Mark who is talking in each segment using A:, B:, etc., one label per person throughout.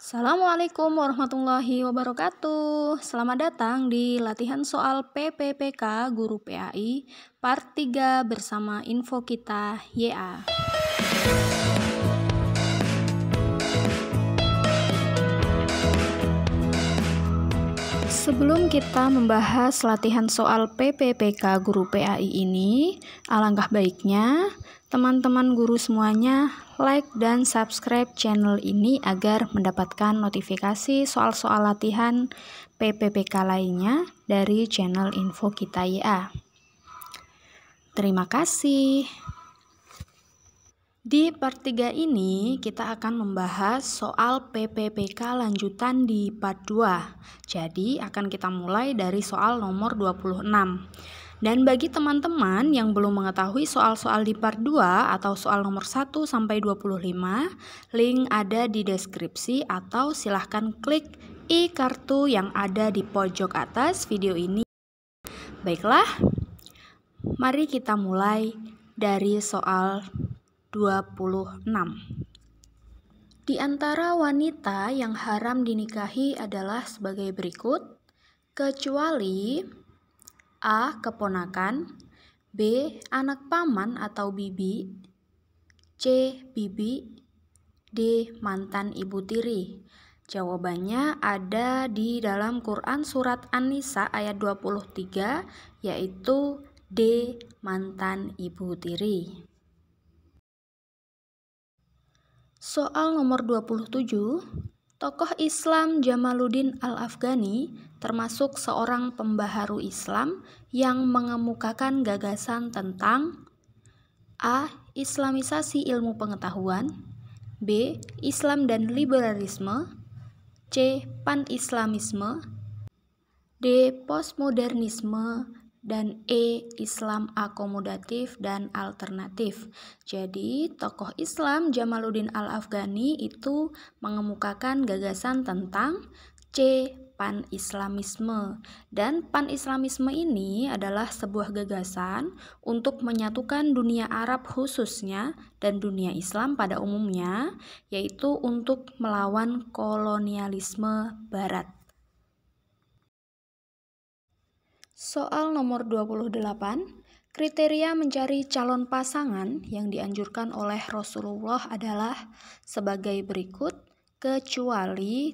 A: Assalamualaikum warahmatullahi wabarakatuh. Selamat datang di latihan soal PPPK Guru PAI Part 3 bersama info kita YA. Sebelum kita membahas latihan soal PPPK Guru PAI ini, alangkah baiknya teman-teman guru semuanya like dan subscribe channel ini agar mendapatkan notifikasi soal-soal latihan PPPK lainnya dari channel info kita YA. Terima kasih. Di part 3 ini kita akan membahas soal PPPK lanjutan di part 2. Jadi akan kita mulai dari soal nomor 26. Dan bagi teman-teman yang belum mengetahui soal-soal di part 2 atau soal nomor 1 sampai 25, link ada di deskripsi atau silahkan klik i-kartu yang ada di pojok atas video ini. Baiklah, mari kita mulai dari soal 26. Di antara wanita yang haram dinikahi adalah sebagai berikut, kecuali A. Keponakan, B. Anak paman atau bibi, C. Bibi, D. Mantan ibu tiri. Jawabannya ada di dalam Quran Surat An-Nisa ayat 23, yaitu D. Mantan ibu tiri. Soal nomor 27, tokoh Islam Jamaluddin Al-Afghani termasuk seorang pembaharu Islam yang mengemukakan gagasan tentang A. Islamisasi ilmu pengetahuan, B. Islam dan liberalisme, C. Pan-Islamisme, D. Postmodernisme, dan E. Islam akomodatif dan alternatif. Jadi tokoh Islam Jamaluddin Al-Afghani itu mengemukakan gagasan tentang C. Pan-Islamisme. Dan Pan-Islamisme ini adalah sebuah gagasan untuk menyatukan dunia Arab khususnya dan dunia Islam pada umumnya, yaitu untuk melawan kolonialisme Barat. Soal nomor 28, kriteria mencari calon pasangan yang dianjurkan oleh Rasulullah adalah sebagai berikut, kecuali ...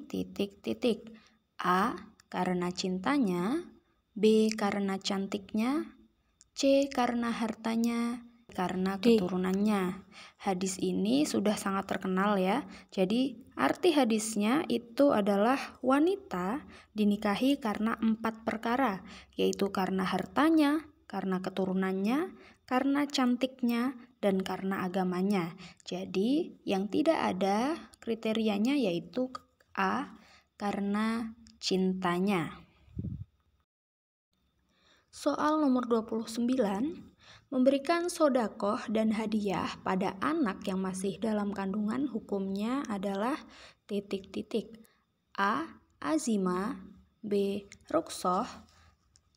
A: A. Karena cintanya, B. Karena cantiknya, C. Karena hartanya, karena keturunannya. Hadis ini sudah sangat terkenal ya. Jadi arti hadisnya itu adalah wanita dinikahi karena 4 perkara, yaitu karena hartanya, karena keturunannya, karena cantiknya, dan karena agamanya. Jadi yang tidak ada kriterianya yaitu A. Karena cintanya. Soal nomor 29, memberikan sodakoh dan hadiah pada anak yang masih dalam kandungan hukumnya adalah ... A. Azimah, B. Ruksoh,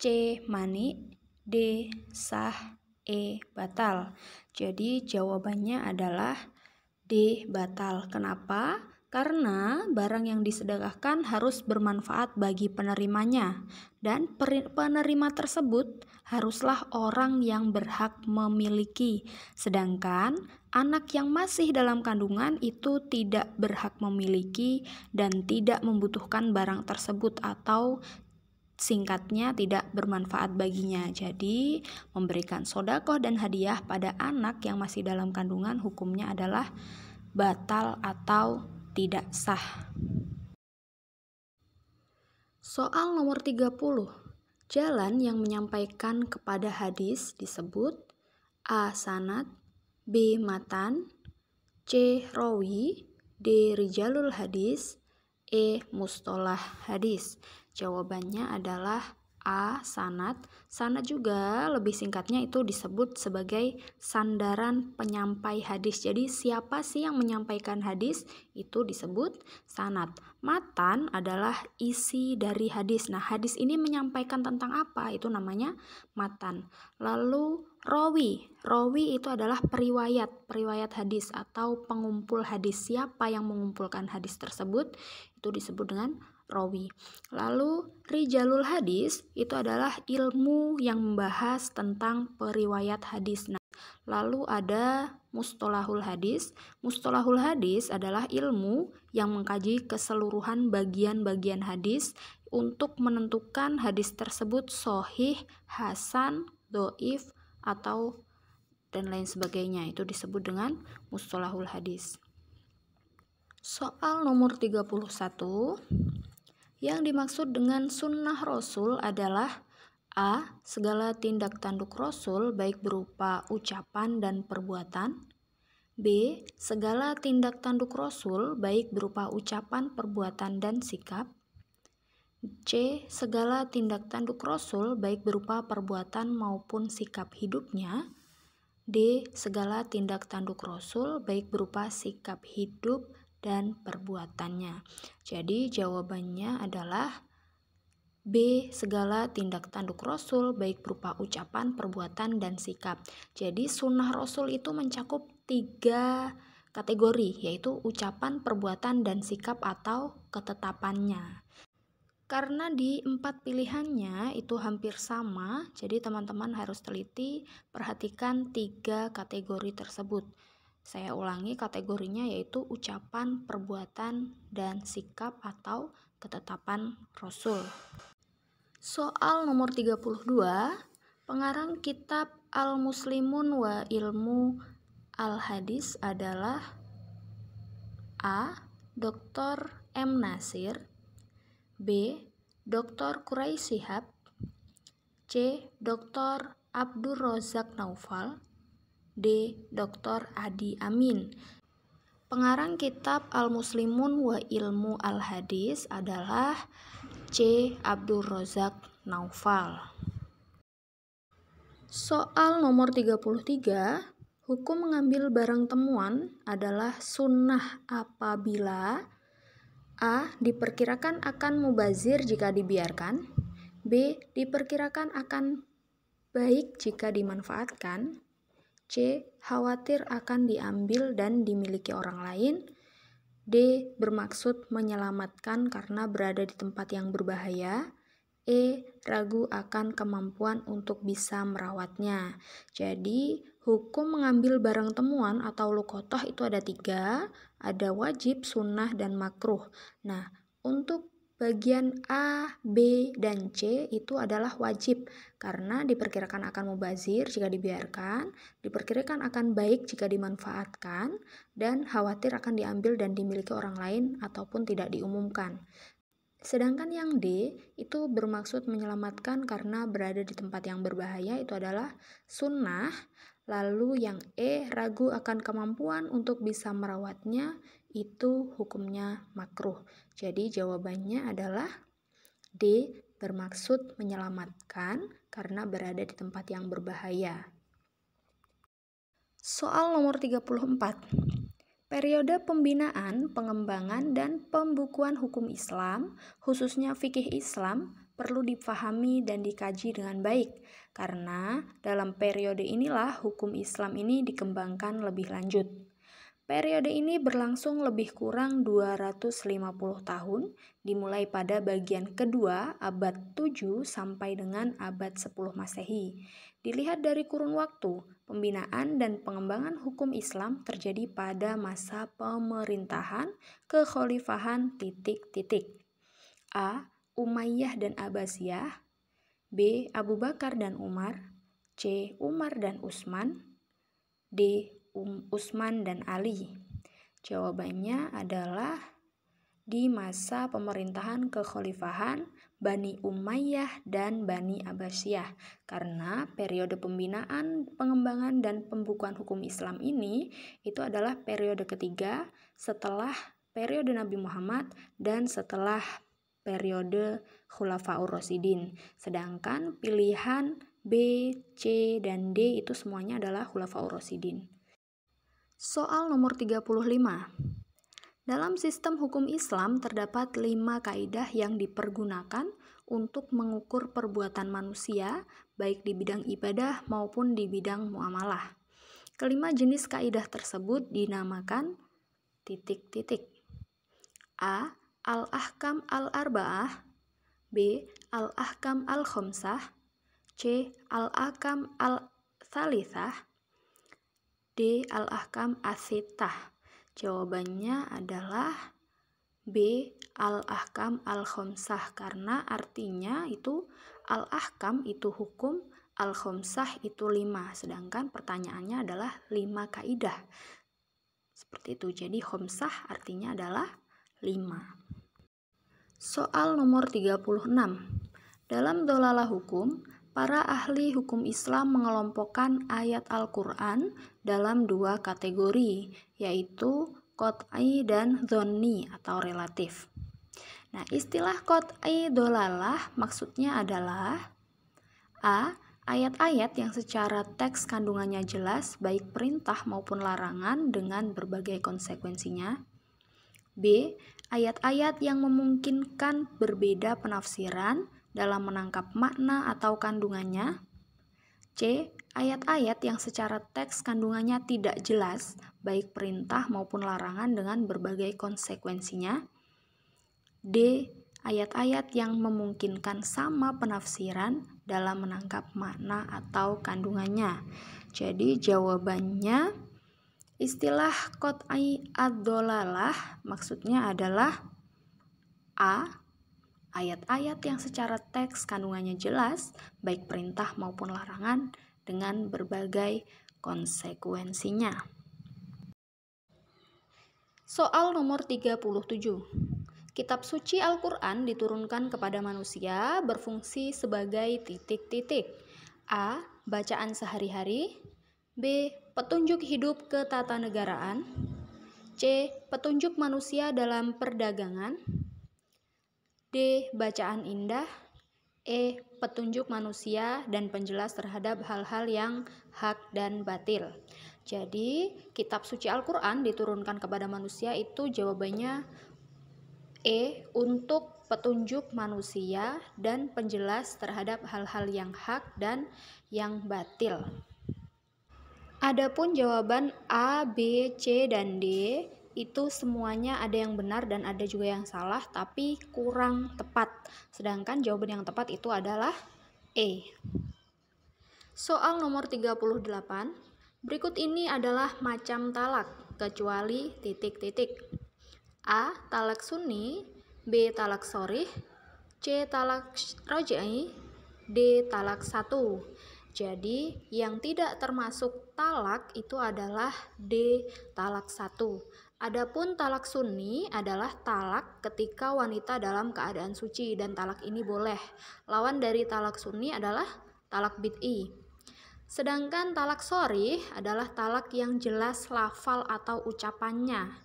A: C. Mani, D. Sah, E. Batal. Jadi jawabannya adalah D. Batal. Kenapa? Karena barang yang disedekahkan harus bermanfaat bagi penerimanya, dan penerima tersebut haruslah orang yang berhak memiliki, sedangkan anak yang masih dalam kandungan itu tidak berhak memiliki dan tidak membutuhkan barang tersebut, atau singkatnya tidak bermanfaat baginya. Jadi memberikan sodakoh dan hadiah pada anak yang masih dalam kandungan hukumnya adalah batal atau tidak sah. Soal nomor 30, jalan yang menyampaikan kepada hadis disebut A. Sanad, B. Matan, C. Rawi, D. Rijalul hadis, E. Mustolah hadis. Jawabannya adalah A. Sanad. Sanad juga lebih singkatnya itu disebut sebagai sandaran penyampai hadis. Jadi siapa sih yang menyampaikan hadis itu disebut sanad. Matan adalah isi dari hadis. Nah, hadis ini menyampaikan tentang apa? Itu namanya matan. Lalu Rawi itu adalah periwayat hadis atau pengumpul hadis. Siapa yang mengumpulkan hadis tersebut itu disebut dengan rawi. Lalu rijalul hadis itu adalah ilmu yang membahas tentang periwayat hadis. Nah, lalu ada mustalahul hadis. Mustalahul hadis adalah ilmu yang mengkaji keseluruhan bagian-bagian hadis untuk menentukan hadis tersebut sahih, hasan, dhaif, atau dan lain sebagainya. Itu disebut dengan mustalahul hadis. Soal nomor 31. Yang dimaksud dengan sunnah Rasul adalah A. Segala tindak tanduk Rasul baik berupa ucapan dan perbuatan. B. Segala tindak tanduk Rasul baik berupa ucapan, perbuatan, dan sikap. C. Segala tindak tanduk Rasul baik berupa perbuatan maupun sikap hidupnya. D. Segala tindak tanduk Rasul baik berupa sikap hidup dan perbuatannya. Jadi jawabannya adalah B. Segala tindak tanduk Rasul baik berupa ucapan, perbuatan, dan sikap. Jadi sunnah Rasul itu mencakup 3 kategori, yaitu ucapan, perbuatan, dan sikap atau ketetapannya. Karena di 4 pilihannya itu hampir sama, jadi teman-teman harus teliti perhatikan 3 kategori tersebut. Saya ulangi, kategorinya yaitu ucapan, perbuatan, dan sikap atau ketetapan Rasul. Soal nomor 32, pengarang kitab Al-Muslimun wa Ilmu Al-Hadis adalah A. Dr. M. Nasir, B. Dr. Quraish Shihab, C. Dr. Abdur Razak Naufal, D. Dr. Adi Amin. Pengarang kitab Al-Muslimun wa Ilmu Al-Hadis adalah C. Abdur Razak Naufal. Soal nomor 33, hukum mengambil barang temuan adalah sunnah apabila A. Diperkirakan akan mubazir jika dibiarkan. B. Diperkirakan akan baik jika dimanfaatkan. C. Khawatir akan diambil dan dimiliki orang lain. D. Bermaksud menyelamatkan karena berada di tempat yang berbahaya. E. Ragu akan kemampuan untuk bisa merawatnya. Jadi hukum mengambil barang temuan atau luqotoh itu ada 3, ada wajib, sunnah, dan makruh. Nah, untuk bagian A, B, dan C itu adalah wajib karena diperkirakan akan mubazir jika dibiarkan, diperkirakan akan baik jika dimanfaatkan, dan khawatir akan diambil dan dimiliki orang lain ataupun tidak diumumkan. Sedangkan yang D itu bermaksud menyelamatkan karena berada di tempat yang berbahaya, itu adalah sunnah. Lalu yang E, ragu akan kemampuan untuk bisa merawatnya, itu hukumnya makruh. Jadi jawabannya adalah D, bermaksud menyelamatkan karena berada di tempat yang berbahaya. Soal nomor 34. Periode pembinaan, pengembangan, dan pembukuan hukum Islam, khususnya fikih Islam, perlu dipahami dan dikaji dengan baik, karena dalam periode inilah hukum Islam ini dikembangkan lebih lanjut. Periode ini berlangsung lebih kurang 250 tahun, dimulai pada bagian kedua abad 7 sampai dengan abad 10 Masehi. Dilihat dari kurun waktu, pembinaan dan pengembangan hukum Islam terjadi pada masa pemerintahan kekhalifahan ... A. Umayyah dan Abbasiyah, B. Abu Bakar dan Umar, C. Umar dan Utsman, D. Utsman dan Ali. Jawabannya adalah di masa pemerintahan kekhalifahan Bani Umayyah dan Bani Abbasiyah, karena periode pembinaan, pengembangan, dan pembukuan hukum Islam ini itu adalah periode ketiga setelah periode Nabi Muhammad dan setelah periode Khulafaur Rasyidin. Sedangkan pilihan B, C, dan D itu semuanya adalah Khulafaur Rasyidin. Soal nomor 35. Dalam sistem hukum Islam terdapat 5 kaidah yang dipergunakan untuk mengukur perbuatan manusia baik di bidang ibadah maupun di bidang muamalah. Kelima jenis kaidah tersebut dinamakan titik-titik. A. Al-ahkam al-arba'ah, B. Al-ahkam al-khomsah, C. Al-ahkam al-thalithah, D. Al-ahkam as-sittah. Jawabannya adalah B. Al-ahkam al-khomsah, karena artinya itu al-ahkam itu hukum, al-khomsah itu 5, sedangkan pertanyaannya adalah 5 kaidah. Seperti itu, jadi khomsah artinya adalah 5. Soal nomor 36. Dalam dolalah hukum, para ahli hukum Islam mengelompokkan ayat Al-Quran dalam 2 kategori, yaitu qot'i dan dhonni atau relatif. Nah, istilah qot'i dolalah maksudnya adalah A. Ayat-ayat yang secara teks kandungannya jelas baik perintah maupun larangan dengan berbagai konsekuensinya. B. Ayat-ayat yang memungkinkan berbeda penafsiran dalam menangkap makna atau kandungannya. C. Ayat-ayat yang secara teks kandungannya tidak jelas, baik perintah maupun larangan dengan berbagai konsekuensinya. D. Ayat-ayat yang memungkinkan sama penafsiran dalam menangkap makna atau kandungannya. Jadi jawabannya istilah qot'i ad-dolalah maksudnya adalah A. Ayat-ayat yang secara teks kandungannya jelas, baik perintah maupun larangan dengan berbagai konsekuensinya. Soal nomor 37. Kitab suci Al-Quran diturunkan kepada manusia berfungsi sebagai titik-titik. A. Bacaan sehari-hari, B. Petunjuk hidup ketatanegaraan, C. Petunjuk manusia dalam perdagangan, D. Bacaan indah, E. Petunjuk manusia dan penjelas terhadap hal-hal yang hak dan batil. Jadi, kitab suci Al-Quran diturunkan kepada manusia itu jawabannya E. Untuk petunjuk manusia dan penjelas terhadap hal-hal yang hak dan yang batil. Adapun jawaban A, B, C, dan D itu semuanya ada yang benar dan ada juga yang salah, tapi kurang tepat. Sedangkan jawaban yang tepat itu adalah E. Soal nomor 38. Berikut ini adalah macam talak, kecuali titik-titik. A. Talak sunni, B. Talak sharih, C. Talak raj'i, D. Talak 1. Jadi yang tidak termasuk talak itu adalah D. Talak 1. Adapun talak sunni adalah talak ketika wanita dalam keadaan suci dan talak ini boleh. Lawan dari talak sunni adalah talak bid'i. Sedangkan talak sharih adalah talak yang jelas lafal atau ucapannya.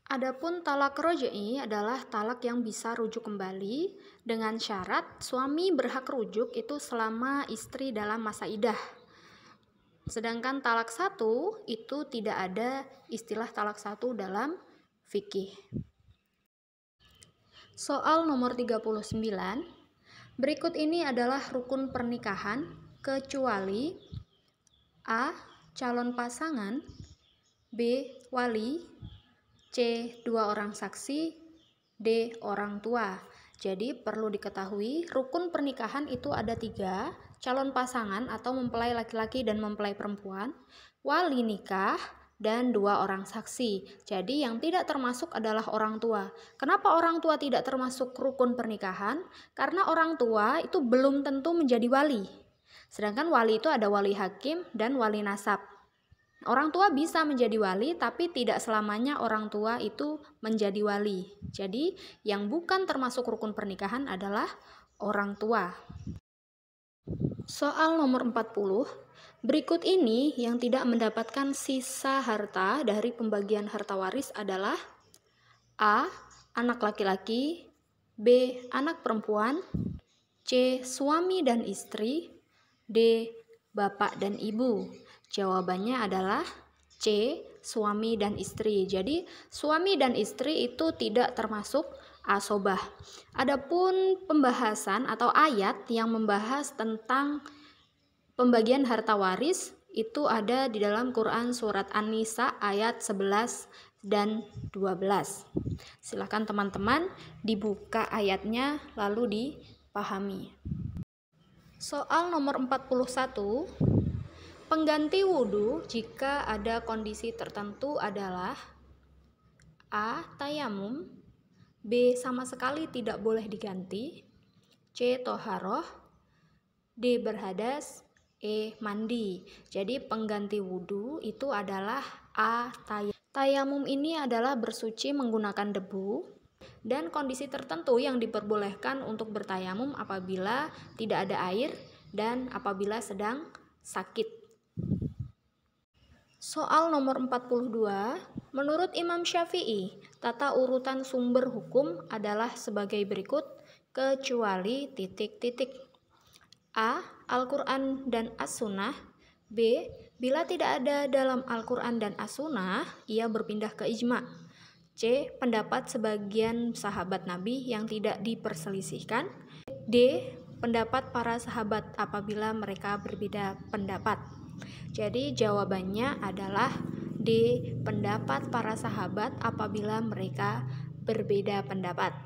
A: Adapun talak raj'i adalah talak yang bisa rujuk kembali dengan syarat suami berhak rujuk itu selama istri dalam masa iddah. Sedangkan talak 1 itu tidak ada istilah talak 1 dalam fikih. Soal nomor 39. Berikut ini adalah rukun pernikahan kecuali A. Calon pasangan, B. Wali, C. 2 orang saksi, D. Orang tua. Jadi perlu diketahui rukun pernikahan itu ada 3, calon pasangan atau mempelai laki-laki dan mempelai perempuan, wali nikah, dan 2 orang saksi. Jadi yang tidak termasuk adalah orang tua. Kenapa orang tua tidak termasuk rukun pernikahan? Karena orang tua itu belum tentu menjadi wali. Sedangkan wali itu ada wali hakim dan wali nasab. Orang tua bisa menjadi wali, tapi tidak selamanya orang tua itu menjadi wali. Jadi, yang bukan termasuk rukun pernikahan adalah orang tua. Soal nomor 40. Berikut ini yang tidak mendapatkan sisa harta dari pembagian harta waris adalah A. Anak laki-laki, B. Anak perempuan, C. Suami dan istri, D. Bapak dan ibu. Jawabannya adalah C. Suami dan istri. Jadi suami dan istri itu tidak termasuk asobah. Adapun pembahasan atau ayat yang membahas tentang Pembagian harta waris itu ada di dalam Quran surat An-Nisa ayat 11 dan 12. Silakan teman-teman dibuka ayatnya lalu dipahami. Soal nomor 41. Pengganti wudhu jika ada kondisi tertentu adalah A. Tayamum, B. Sama sekali tidak boleh diganti, C. Toharoh, D. Berhadas, E. Mandi. Jadi pengganti wudhu itu adalah A. Tayamum ini adalah bersuci menggunakan debu dan kondisi tertentu yang diperbolehkan untuk bertayamum apabila tidak ada air dan apabila sedang sakit. Soal nomor 42. Menurut Imam Syafi'i, tata urutan sumber hukum adalah sebagai berikut kecuali A. Al-Quran dan As-Sunnah. B. Bila tidak ada dalam Al-Quran dan As-Sunnah, ia berpindah ke ijma'. C. Pendapat sebagian sahabat Nabi yang tidak diperselisihkan. D. Pendapat para sahabat apabila mereka berbeda pendapat. Jadi jawabannya adalah D. Pendapat para sahabat apabila mereka berbeda pendapat.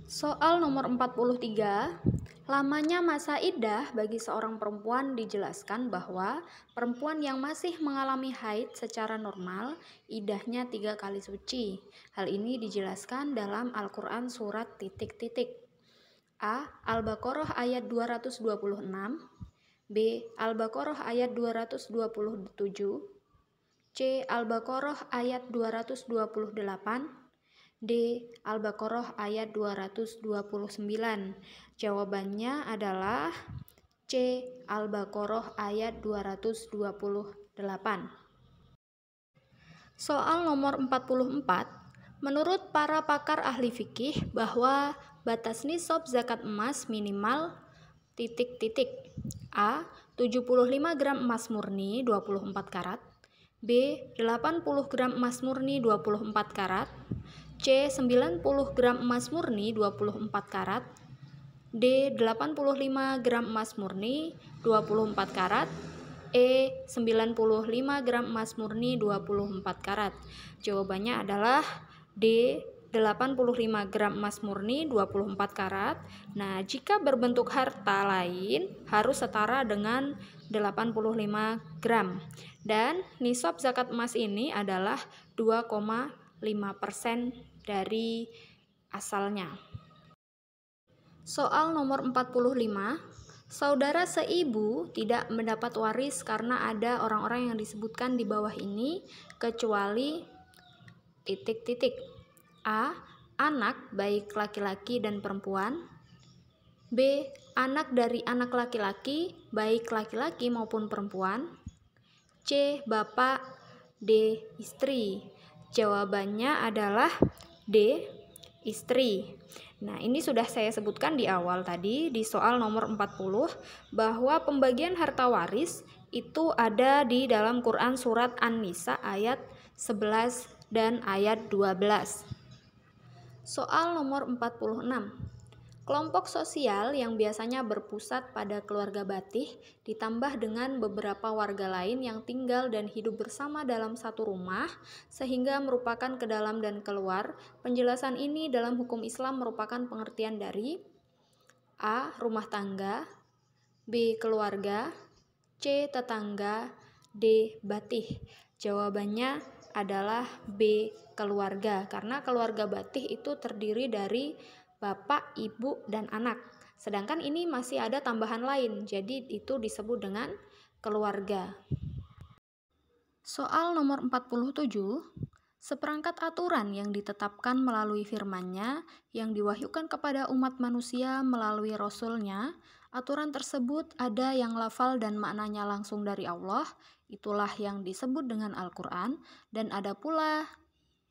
A: Soal nomor 43. Lamanya masa iddah bagi seorang perempuan dijelaskan bahwa perempuan yang masih mengalami haid secara normal iddahnya 3 kali suci. Hal ini dijelaskan dalam Al-Quran surat A. Al-Baqarah ayat 226, B. Al-Baqarah ayat 227, C. Al-Baqarah ayat 228, D. Al-Baqarah ayat 229. Jawabannya adalah C. Al-Baqarah ayat 228. Soal nomor 44. Menurut para pakar ahli fikih bahwa batas nisab zakat emas minimal A. 75 gram emas murni 24 karat, B. 80 gram emas murni 24 karat, C. 90 gram emas murni 24 karat, D. 85 gram emas murni 24 karat, E. 95 gram emas murni 24 karat. Jawabannya adalah D. 85 gram emas murni 24 karat. Nah, jika berbentuk harta lain harus setara dengan 85 gram. Dan nisab zakat emas ini adalah 2,5% dari asalnya. Soal nomor 45. Saudara seibu tidak mendapat waris karena ada orang-orang yang disebutkan di bawah ini kecuali A. Anak baik laki-laki dan perempuan, B. Anak dari anak laki-laki baik laki-laki maupun perempuan, C. Bapak, D. Istri. Jawabannya adalah D. Istri. Nah, ini sudah saya sebutkan di awal tadi di soal nomor 40 bahwa pembagian harta waris itu ada di dalam Quran surat An-Nisa ayat 11 dan ayat 12. Soal nomor 46. Kelompok sosial yang biasanya berpusat pada keluarga Batih ditambah dengan beberapa warga lain yang tinggal dan hidup bersama dalam satu rumah sehingga merupakan ke dalam dan keluar. Penjelasan ini dalam hukum Islam merupakan pengertian dari A. Rumah tangga, B. Keluarga, C. Tetangga, D. Batih. Jawabannya adalah B. Keluarga, karena keluarga Batih itu terdiri dari bapak, ibu, dan anak. Sedangkan ini masih ada tambahan lain, jadi itu disebut dengan keluarga. Soal nomor 47. Seperangkat aturan yang ditetapkan melalui firman-Nya yang diwahyukan kepada umat manusia melalui Rasul-Nya, aturan tersebut ada yang lafal dan maknanya langsung dari Allah, itulah yang disebut dengan Al-Quran, dan ada pula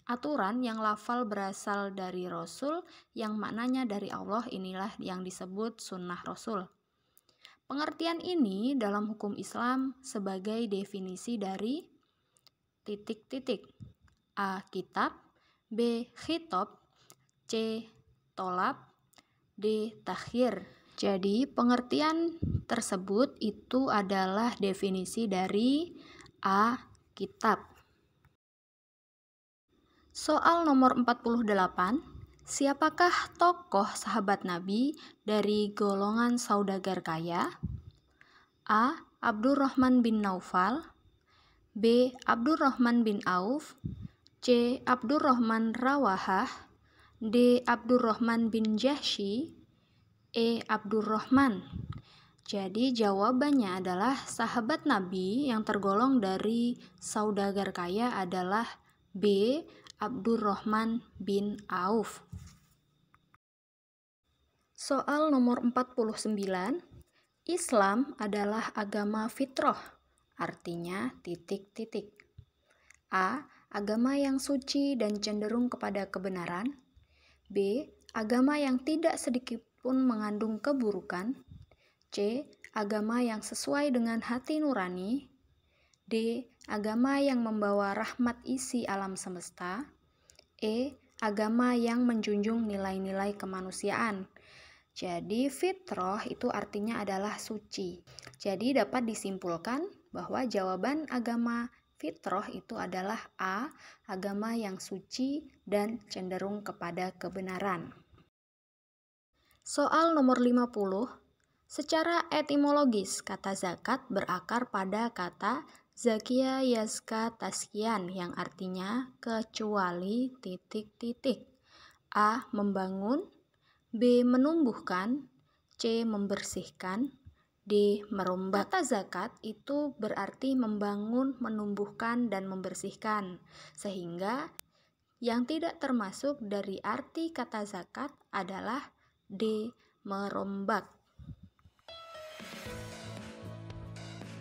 A: aturan yang lafal berasal dari Rasul yang maknanya dari Allah, inilah yang disebut sunnah Rasul. Pengertian ini dalam hukum Islam sebagai definisi dari A. Kitab, B. Khitab, C. Tolab, D. Takhir. Jadi, pengertian tersebut itu adalah definisi dari A. Kitab. Soal nomor 48. Siapakah tokoh sahabat Nabi dari golongan saudagar kaya? A. Abdurrahman bin Naufal, B. Abdurrahman bin Auf, C. Abdurrahman Rawahah, D. Abdurrahman bin Jahsy, E. Abdurrahman. Jadi jawabannya adalah sahabat Nabi yang tergolong dari saudagar kaya adalah B. Abdurrahman bin Auf. Soal nomor 49. Islam adalah agama fitrah, artinya titik-titik. A. Agama yang suci dan cenderung kepada kebenaran. B. Agama yang tidak sedikit pun mengandung keburukan. C. Agama yang sesuai dengan hati nurani. D. Agama yang membawa rahmat isi alam semesta. E. Agama yang menjunjung nilai-nilai kemanusiaan. Jadi fitrah itu artinya adalah suci. Jadi dapat disimpulkan bahwa jawaban agama fitrah itu adalah A. Agama yang suci dan cenderung kepada kebenaran. Soal nomor 50. Secara etimologis, kata zakat berakar pada kata zakia yazka taskian yang artinya kecuali titik-titik. A. Membangun, B. Menumbuhkan, C. Membersihkan, D. Merombak. Kata zakat itu berarti membangun, menumbuhkan, dan membersihkan. Sehingga yang tidak termasuk dari arti kata zakat adalah D. Merombak.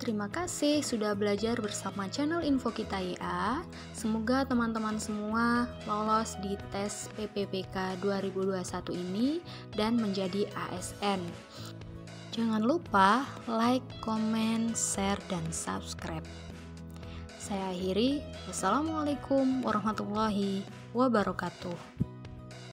A: Terima kasih sudah belajar bersama channel Info Kita IA. Semoga teman-teman semua lolos di tes PPPK 2021 ini dan menjadi ASN. Jangan lupa like, komen, share, dan subscribe. Saya akhiri. Wassalamualaikum warahmatullahi wabarakatuh.